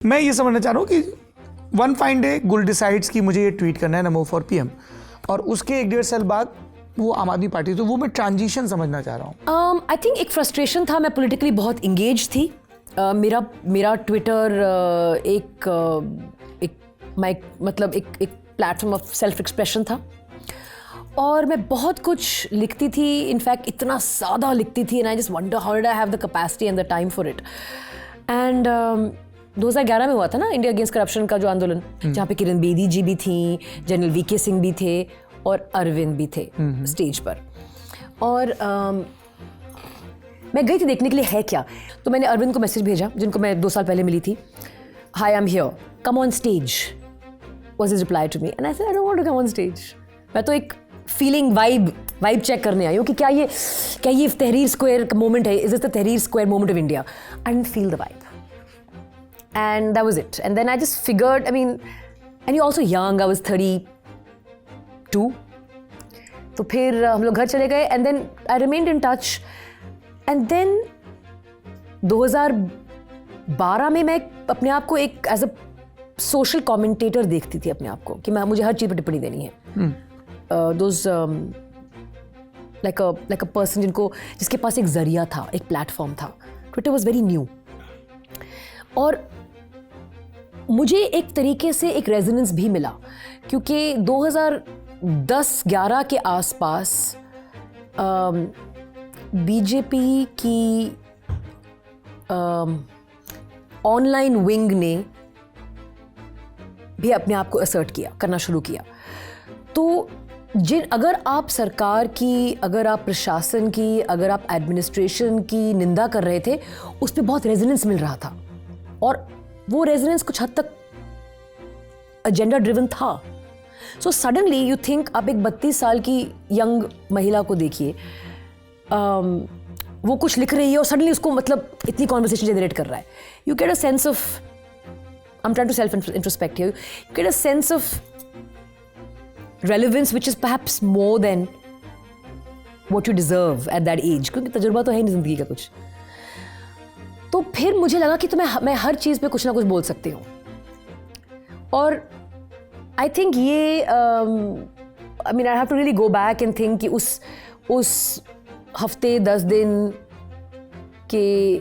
मैं ये समझना चाह रहा हूँ कि वन फाइन डे गुल डिसाइड्स कि मुझे ये ट्वीट करना है नमो फॉर पीएम, और उसके 1-1.5 साल बाद वो आम आदमी पार्टी, तो वो मैं ट्रांजिशन समझना चाह रहा हूँ। आई थिंक एक फ्रस्ट्रेशन था, मैं पॉलिटिकली बहुत इंगेज थी। मेरा ट्विटर एक प्लेटफॉर्म ऑफ सेल्फ एक्सप्रेशन था और मैं बहुत कुछ लिखती थी, इनफैक्ट इतना ज़्यादा लिखती थी, and I just wonder how did I have the capacity and the time for it. And 2011 में हुआ था ना इंडिया अगेंस्ट करप्शन का जो आंदोलन, जहाँ पे किरण बेदी जी भी थी, जनरल वीके सिंह भी थे और अरविंद भी थे स्टेज पर। और मैं गई थी देखने के लिए है क्या, तो मैंने अरविंद को मैसेज भेजा, जिनको मैं 2 साल पहले मिली थी। Hi I am here, come on stage was his reply to me, and I said I don't want to come on stage. मैं तो एक फीलिंग वाइब चेक करने आई हूँ कि क्या ये तहरीर स्क्वायर का मोमेंट है, इज दिस द तहरीर square moment of India. I didn't feel the vibe and that was it. And then I just figured, I mean, and you're also young, I was 32. तो फिर हम लोग घर चले गए, and then I remained in touch. And then 2012 में मैं अपने आप को एक एज अ सोशल कमेंटेटर देखती थी अपने आप को, कि मुझे हर चीज़ पर टिप्पणी देनी है। Those like a person जिसके पास एक जरिया था, एक प्लेटफॉर्म था। ट्विटर वॉज वेरी न्यू, और मुझे एक तरीके से एक रेजोनेंस भी मिला, क्योंकि 2010-11 के आसपास बीजेपी की ऑनलाइन विंग ने भी अपने आप को असर्ट करना शुरू किया। तो अगर आप सरकार की, अगर आप प्रशासन की, अगर आप एडमिनिस्ट्रेशन की निंदा कर रहे थे, उस पर बहुत रेजोनेंस मिल रहा था, और वो रेजोनेंस कुछ हद तक एजेंडा ड्रिवन था। सो सडनली यू थिंक, आप एक 32 साल की यंग महिला को देखिए, वो कुछ लिख रही है और सडनली उसको मतलब इतनी कॉन्वर्सेशन जनरेट कर रहा है। You get a sense of, I am trying to self introspect here, you get a sense of relevance which is perhaps more than what you deserve at that age, क्योंकि तजुर्बा तो है नहीं ज़िंदगी का कुछ। तो फिर मुझे लगा कि मैं हर चीज़ पे कुछ ना कुछ बोल सकती हूँ, और आई थिंक ये I mean I have to really go back and think कि उस हफ्ते 10 दिन के